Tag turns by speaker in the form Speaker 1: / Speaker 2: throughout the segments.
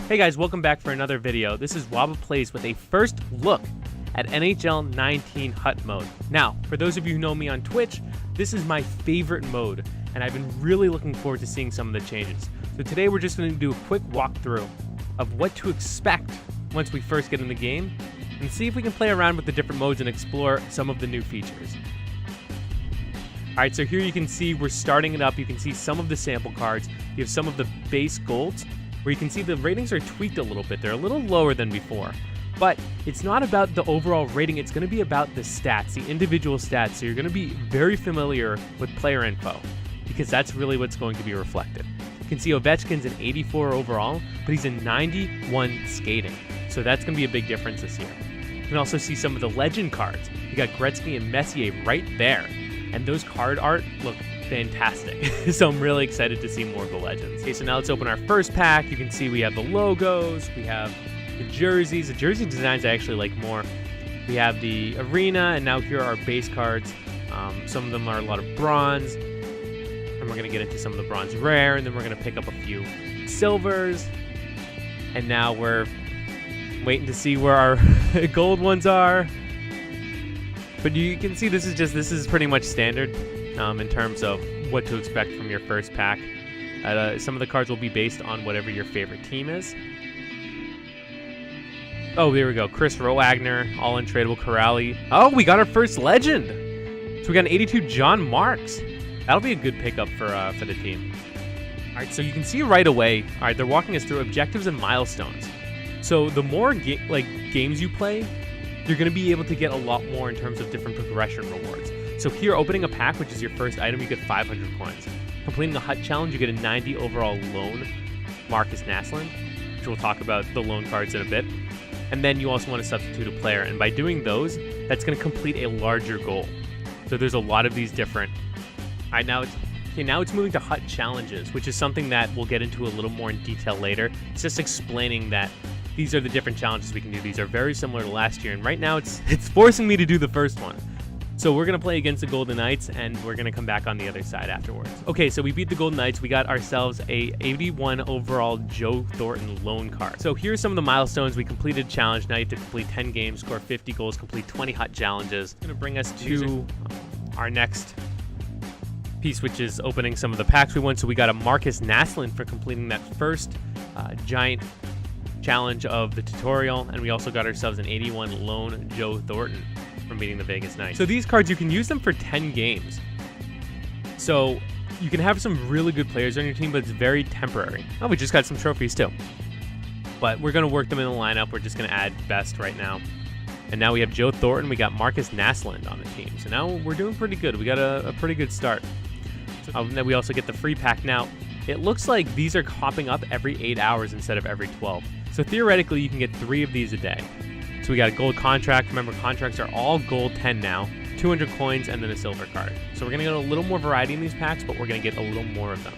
Speaker 1: Hey guys, welcome back for another video. This is WabbaPlays with a first look at NHL 19 Hut mode. Now, for those of you who know me on Twitch, this is my favorite mode, and I've been really looking forward to seeing some of the changes. So today we're just going to do a quick walkthrough of what to expect once we first get in the game, and see if we can play around with the different modes and explore some of the new features. Alright, so here you can see we're starting it up. You can see some of the sample cards. You have some of the base golds, where you can see the ratings are tweaked a little bit. They're a little lower than before. But it's not about the overall rating, it's going to be about the stats, the individual stats. So you're going to be very familiar with player info, because that's really what's going to be reflected. You can see Ovechkin's an 84 overall, but he's a 91 skating. So that's going to be a big difference this year. You can also see some of the legend cards. You got Gretzky and Messier right there. And those card art look fantastic. So I'm really excited to see more of the legends. Okay, so now let's open our first pack. You can see we have the logos, we have the jerseys. The jersey designs I actually like more. We have the arena, and now here are our base cards. Some of them are a lot of bronze, and we're gonna get into some of the bronze rare, and then we're gonna pick up a few silvers, and now we're waiting to see where our gold ones are. But you can see this is pretty much standard in terms of what to expect from your first pack. Some of the cards will be based on whatever your favorite team is. Oh, there we go. Chris Roagner, all untradeable Corrali. Oh, we got our first legend. So we got an 82 John Marks. That'll be a good pickup for the team. All right, so you can see right away. All right, they're walking us through objectives and milestones. So the more games you play, you're going to be able to get a lot more in terms of different progression rewards. So here, opening a pack, which is your first item, you get 500 coins. Completing the Hut Challenge, you get a 90 overall loan Marcus Naslund, which we'll talk about the loan cards in a bit. And then you also want to substitute a player. And by doing those, that's going to complete a larger goal. So there's a lot of these different... All right, now it's moving to Hut Challenges, which is something that we'll get into a little more in detail later. It's just explaining that these are the different challenges we can do. These are very similar to last year, and right now it's forcing me to do the first one. So we're going to play against the Golden Knights, and we're going to come back on the other side afterwards. Okay, so we beat the Golden Knights. We got ourselves a 81 overall Joe Thornton loan card. So here's some of the milestones. We completed challenge. Now you have to complete 10 games, score 50 goals, complete 20 Hut challenges. It's going to bring us to our next piece, which is opening some of the packs we won. So we got a Marcus Naslund for completing that first giant challenge of the tutorial, and we also got ourselves an 81 lone Joe Thornton from beating the Vegas Knights. So these cards, you can use them for 10 games. So you can have some really good players on your team, but it's very temporary. Oh, we just got some trophies too. But we're going to work them in the lineup. We're just going to add best right now. And now we have Joe Thornton. We got Marcus Naslund on the team. So now we're doing pretty good. We got a pretty good start. Then we also get the free pack. Now, it looks like these are popping up every 8 hours instead of every 12. So theoretically, you can get 3 of these a day. So we got a gold contract. Remember, contracts are all gold 10 now. 200 coins and then a silver card. So we're going to get a little more variety in these packs, but we're going to get a little more of them.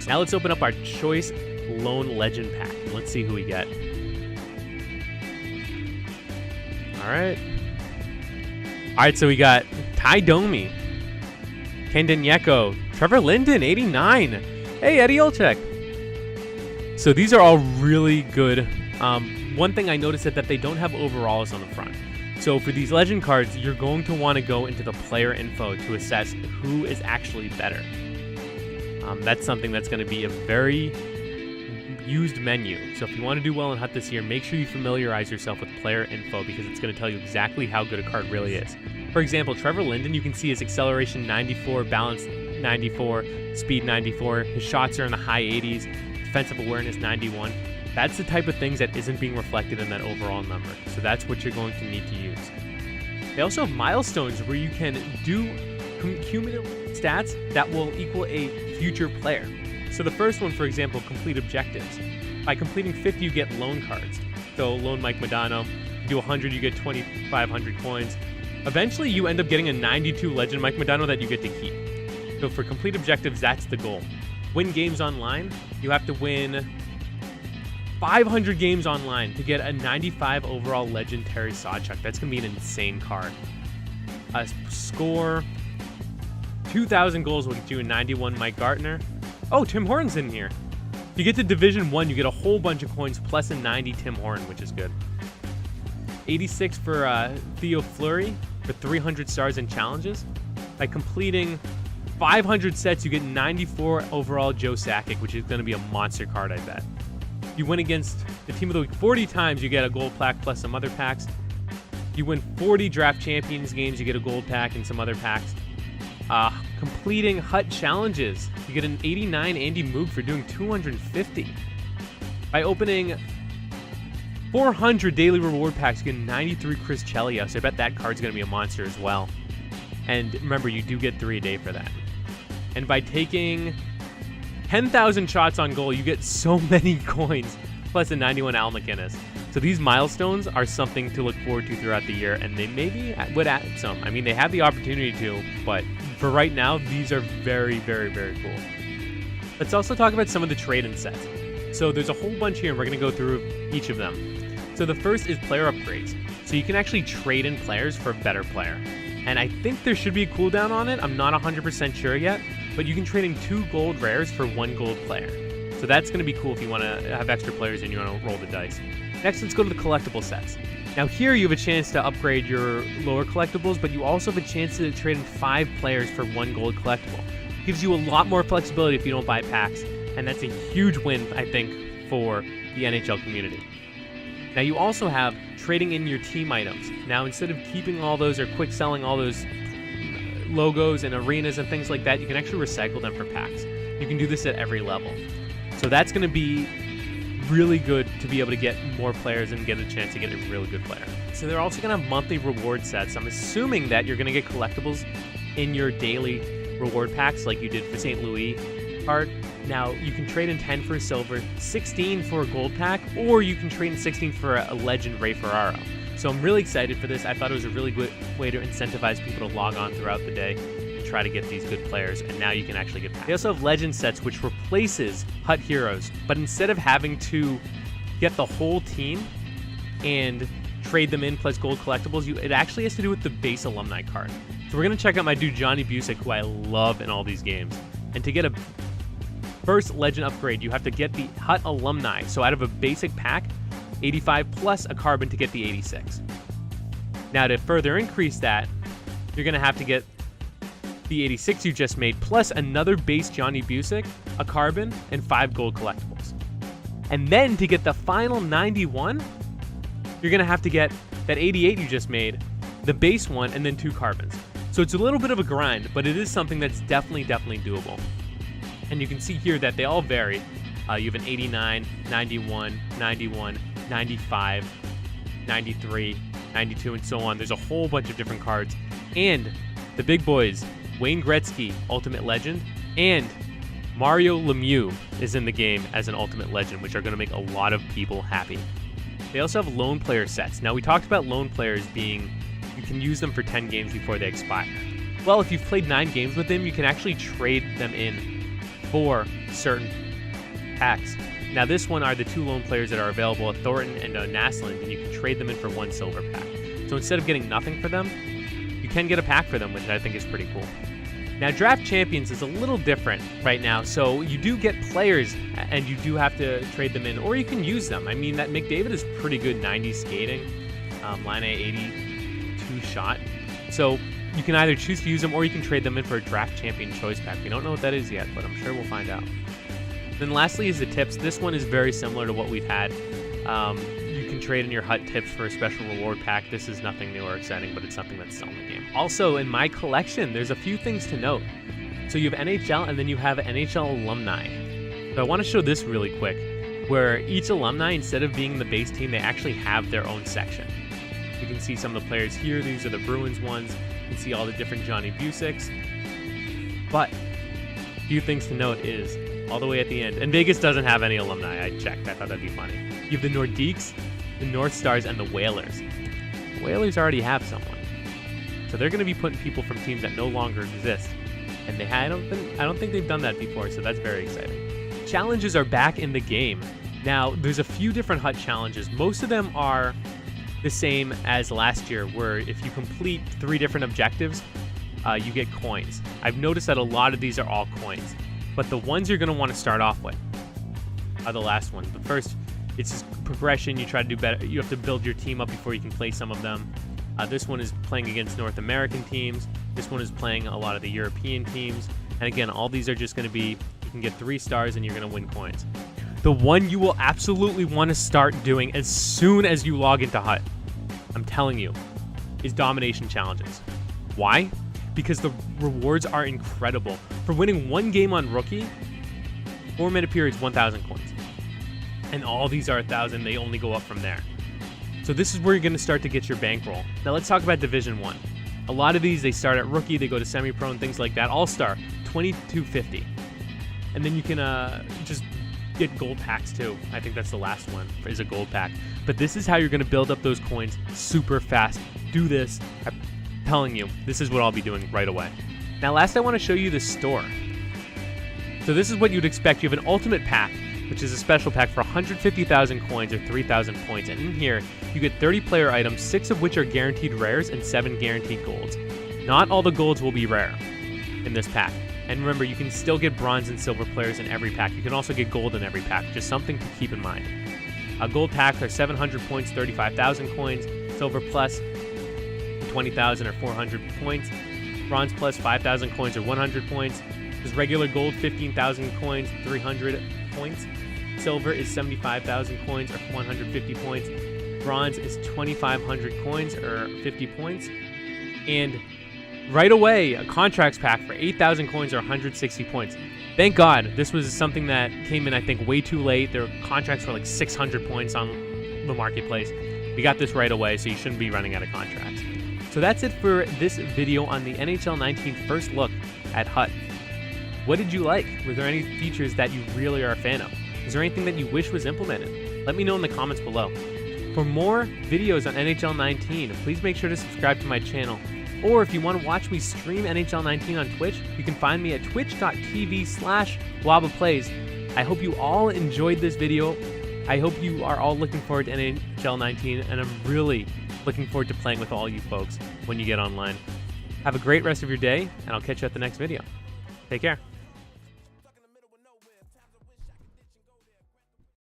Speaker 1: Now let's open up our Choice Lone Legend pack. And let's see who we get. All right, so we got Ty Domi, Ken Danyeko, Trevor Linden, 89. Hey, Eddie Olczyk. So these are all really good. One thing I noticed is that they don't have overalls on the front. So for these legend cards, you're going to want to go into the player info to assess who is actually better. That's something that's going to be a very used menu. So if you want to do well in Hut this year, make sure you familiarize yourself with player info, because it's going to tell you exactly how good a card really is. For example, Trevor Linden, you can see his acceleration 94, balance 94, speed 94. His shots are in the high 80s, defensive awareness 91. That's the type of things that isn't being reflected in that overall number. So that's what you're going to need to use. They also have milestones where you can do cumulative stats that will equal a future player. So the first one, for example, complete objectives. By completing 50, you get loan cards. So loan Mike Modano. You do 100, you get 2,500 coins. Eventually, you end up getting a 92 legend Mike Modano that you get to keep. So for complete objectives, that's the goal. Win games online. You have to win 500 games online to get a 95 overall legend Terry Sawchuk. That's going to be an insane card. Score 2,000 goals will get you a 91 Mike Gartner. Oh, Tim Horton's in here. If you get to Division 1, you get a whole bunch of coins plus a 90 Tim Horton, which is good. 86 for Theo Fleury for 300 stars in challenges. By completing 500 sets, you get 94 overall Joe Sakic, which is going to be a monster card, I bet. If you win against the Team of the Week 40 times, you get a gold plaque plus some other packs. You win 40 Draft Champions games, you get a gold pack and some other packs. Completing Hut challenges, you get an 89 Andy Moog for doing 250. By opening 400 daily reward packs, you get 93 Chris Chelios. So I bet that card's going to be a monster as well. And remember, you do get 3 a day for that. And by taking 10,000 shots on goal, you get so many coins, plus a 91 Al McInnes. So these milestones are something to look forward to throughout the year, and they maybe would add some. I mean, they have the opportunity to, but for right now, these are very, very, very cool. Let's also talk about some of the trade-in sets. So there's a whole bunch here, and we're going to go through each of them. So the first is player upgrades. So you can actually trade in players for a better player. And I think there should be a cooldown on it. I'm not 100% sure yet, but you can trade in 2 gold rares for 1 gold player. So that's going to be cool if you want to have extra players and you want to roll the dice. Next, let's go to the collectible sets. Now here you have a chance to upgrade your lower collectibles, but you also have a chance to trade in 5 players for 1 gold collectible. It gives you a lot more flexibility if you don't buy packs, and that's a huge win, I think, for the NHL community. Now you also have trading in your team items. Now instead of keeping all those or quick selling all those logos and arenas and things like that, you can actually recycle them for packs. You can do this at every level. So that's going to be really good to be able to get more players and get a chance to get a really good player. So they're also going to have monthly reward sets. I'm assuming that you're going to get collectibles in your daily reward packs like you did for St. Louis card. Now, you can trade in 10 for a silver, 16 for a gold pack, or you can trade in 16 for a legend Ray Ferraro. So I'm really excited for this. I thought it was a really good way to incentivize people to log on throughout the day and try to get these good players, and now you can actually get packs. They also have legend sets, which replaces Hut Heroes, but instead of having to get the whole team and trade them in plus gold collectibles, it actually has to do with the base alumni card. So we're going to check out my dude Johnny Busick, who I love in all these games. And to get a first legend upgrade, you have to get the Hut alumni. So out of a basic pack, 85 plus a carbon to get the 86. Now to further increase that, you're going to have to get the 86 you just made plus another base Johnny Busick, a carbon, and 5 gold collectibles. And then to get the final 91, you're going to have to get that 88 you just made, the base one, and then 2 carbons. So it's a little bit of a grind, but it is something that's definitely doable. And you can see here that they all vary. You have an 89, 91, 91, 95, 93, 92, and so on. There's a whole bunch of different cards. And the big boys, Wayne Gretzky, Ultimate Legend, and Mario Lemieux is in the game as an Ultimate Legend, which are going to make a lot of people happy. They also have loan player sets. Now, we talked about loan players being, you can use them for 10 games before they expire. Well, if you've played 9 games with them, you can actually trade them in for certain packs. Now this one are the 2 loan players that are available at Thornton and Naslund, and you can trade them in for 1 silver pack. So instead of getting nothing for them, you can get a pack for them, which I think is pretty cool. Now Draft Champions is a little different right now, so you do get players and you do have to trade them in, or you can use them. I mean, that McDavid is pretty good 90 skating, line A 82 shot. So you can either choose to use them or you can trade them in for a Draft Champion Choice Pack. We don't know what that is yet, but I'm sure we'll find out. Then lastly is the tips. This one is very similar to what we've had. You can trade in your Hut tips for a special reward pack. This is nothing new or exciting, but it's something that's still in the game. Also, in my collection, there's a few things to note. So you have NHL and then you have NHL alumni. So I want to show this really quick, where each alumni, instead of being the base team, they actually have their own section. You can see some of the players here. These are the Bruins ones. You can see all the different Johnny Busicks. But a few things to note is all the way at the end. And Vegas doesn't have any alumni. I checked. I thought that'd be funny. You have the Nordiques, the North Stars, and the Whalers. The Whalers already have someone. So they're going to be putting people from teams that no longer exist. And I don't think they've done that before, so that's very exciting. Challenges are back in the game. Now, there's a few different Hut challenges. Most of them are the same as last year, where if you complete 3 different objectives, you get coins. I've noticed that a lot of these are all coins, but the ones you're going to want to start off with the last one. But first, it's just progression. You try to do better. You have to build your team up before you can play some of them. This one is playing against North American teams. This one is playing a lot of the European teams. And again, all these are just going to be, you can get 3 stars and you're going to win coins. The one you will absolutely want to start doing as soon as you log into Hut, I'm telling you, is domination challenges. Why? Because the rewards are incredible. For winning 1 game on Rookie, 4-minute period is 1,000 coins. And all these are 1,000. They only go up from there. So this is where you're going to start to get your bankroll. Now let's talk about Division 1. A lot of these, they start at Rookie, they go to Semi-Pro and things like that. All-Star, 2250. And then you can just get gold packs too. I think that's the last one, is a gold pack. But this is how you're going to build up those coins super fast. Do this. I'm telling you, this is what I'll be doing right away. Now last I want to show you the store. So this is what you'd expect. You have an ultimate pack, which is a special pack for 150,000 coins or 3,000 points. And in here, you get 30 player items, 6 of which are guaranteed rares and 7 guaranteed golds. Not all the golds will be rare in this pack. And remember, you can still get bronze and silver players in every pack. You can also get gold in every pack, just something to keep in mind. Gold packs are 700 points, 35,000 coins. Silver plus 20,000 or 400 points. Bronze plus 5,000 coins or 100 points. There's regular gold, 15,000 coins, 300 points. Silver is 75,000 coins or 150 points. Bronze is 2,500 coins or 50 points. And right away, a contracts pack for 8,000 coins or 160 points. Thank God, this was something that came in, I think, way too late. There were contracts for like 600 points on the marketplace. We got this right away, so you shouldn't be running out of contracts. So that's it for this video on the NHL 19 first look at Hut. What did you like? Were there any features that you really are a fan of? Is there anything that you wish was implemented? Let me know in the comments below. For more videos on NHL 19, please make sure to subscribe to my channel. Or if you want to watch me stream NHL 19 on Twitch, you can find me at twitch.tv/WabbaPlays. I hope you all enjoyed this video. I hope you are all looking forward to NHL 19, and I'm really looking forward to playing with all you folks when you get online. Have a great rest of your day, and I'll catch you at the next video. Take care.